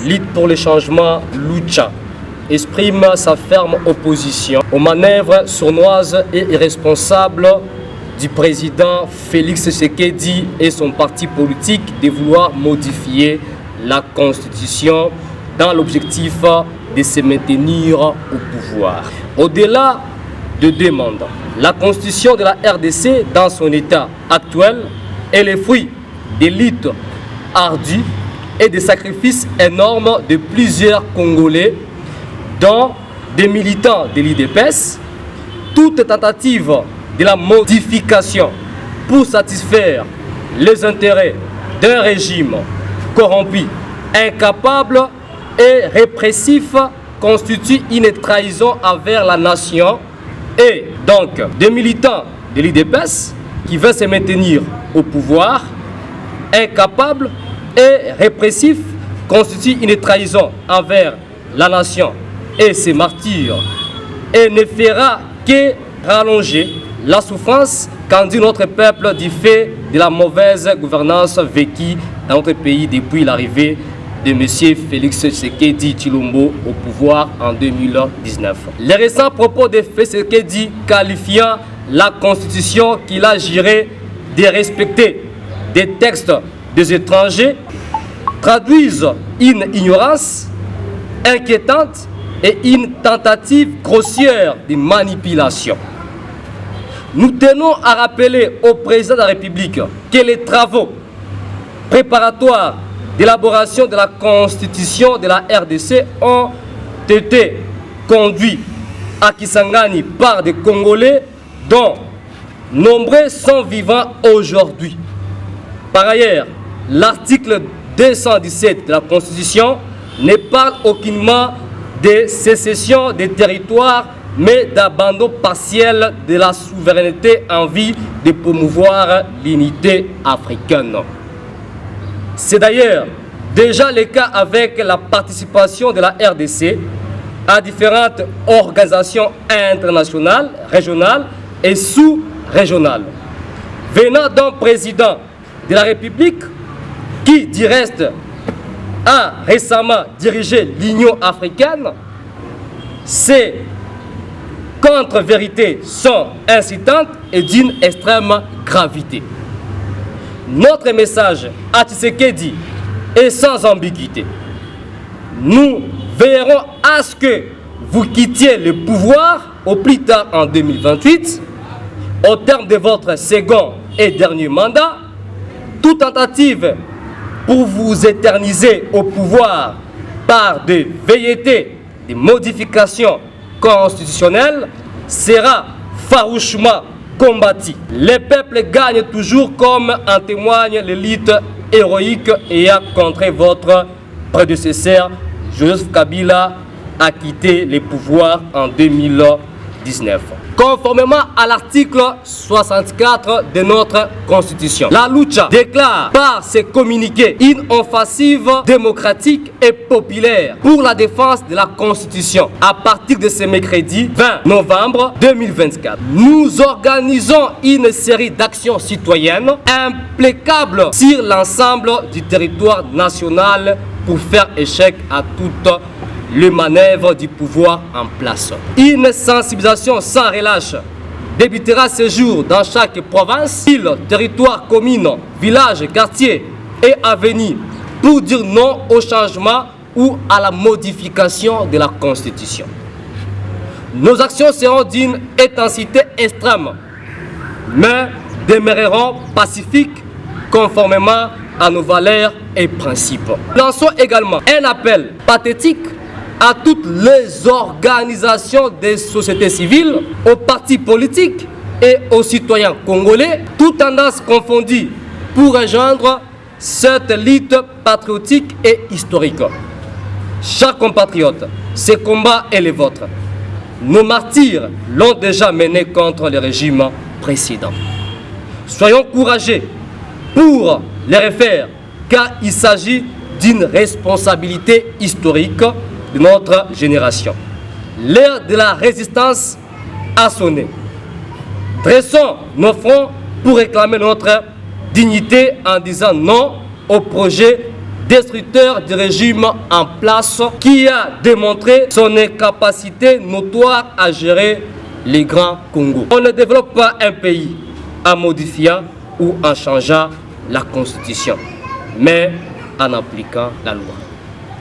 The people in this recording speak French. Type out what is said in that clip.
Lutte pour le changement, Lucha, exprime sa ferme opposition aux manœuvres sournoises et irresponsables du président Félix Tshisekedi et son parti politique de vouloir modifier la Constitution dans l'objectif de se maintenir au pouvoir. Au-delà de deux mandats, la Constitution de la RDC dans son état actuel est le fruit des luttes ardues et des sacrifices énormes de plusieurs Congolais, dont des militants de l'UDPS. Toute tentative de la modification pour satisfaire les intérêts d'un régime corrompu, incapable et répressif constitue une trahison envers la nation, et donc des militants de l'UDPS qui veulent se maintenir au pouvoir, incapables et répressifs, constitue une trahison envers la nation et ses martyrs, et ne fera que rallonger la souffrance qu'endure notre peuple du fait de la mauvaise gouvernance vécue dans notre pays depuis l'arrivée de M. Félix Tshisekedi Tshilombo au pouvoir en 2019. Les récents propos de Félix Tshisekedi qualifiant la Constitution qu'il a juré de respecter des textes des étrangers traduisent une ignorance inquiétante et une tentative grossière de manipulation. Nous tenons à rappeler au président de la République que les travaux préparatoires d'élaboration de la Constitution de la RDC ont été conduits à Kisangani par des Congolais dont nombreux sont vivants aujourd'hui. Par ailleurs, l'article 217 de la Constitution ne parle aucunement de sécession des territoires, mais d'abandon partiel de la souveraineté en vue de promouvoir l'unité africaine. C'est d'ailleurs déjà le cas avec la participation de la RDC à différentes organisations internationales, régionales et sous-régionales. Venant d'un président de la République qui, du reste, a récemment dirigé l'Union africaine, ces contre-vérités sont incitantes et d'une extrême gravité. Notre message à Tshisekedi est sans ambiguïté. Nous veillerons à ce que vous quittiez le pouvoir au plus tard en 2028, au terme de votre second et dernier mandat. Toute tentative pour vous éterniser au pouvoir par des velléités de modifications constitutionnelles sera farouchement combattu. Les peuples gagnent toujours, comme en témoigne les luttes héroïques ayant contré votre prédécesseur Joseph Kabila à quitter le pouvoir en 2019. Conformément à l'article 64 de notre Constitution, la Lucha déclare par ses communiqués une offensive démocratique et populaire pour la défense de la Constitution. À partir de ce mercredi 20 novembre 2024, nous organisons une série d'actions citoyennes implacables sur l'ensemble du territoire national pour faire échec à toute les manœuvres du pouvoir en place. Une sensibilisation sans relâche débutera ce jour dans chaque province, ville, territoire, commune, village, quartier et avenue pour dire non au changement ou à la modification de la Constitution. Nos actions seront d'une intensité extrême, mais demeureront pacifiques conformément à nos valeurs et principes. Lançons également un appel pathétique à toutes les organisations des sociétés civiles, aux partis politiques et aux citoyens congolais, toutes tendances confondues, pour rejoindre cette lutte patriotique et historique. Chers compatriotes, ce combat est le vôtre. Nos martyrs l'ont déjà mené contre le régime précédent. Soyons courageux pour les refaire, car il s'agit d'une responsabilité historique de notre génération. L'ère de la résistance a sonné. Dressons nos fronts pour réclamer notre dignité en disant non au projet destructeur du régime en place qui a démontré son incapacité notoire à gérer les grands Congo. On ne développe pas un pays en modifiant ou en changeant la constitution, mais en appliquant la loi.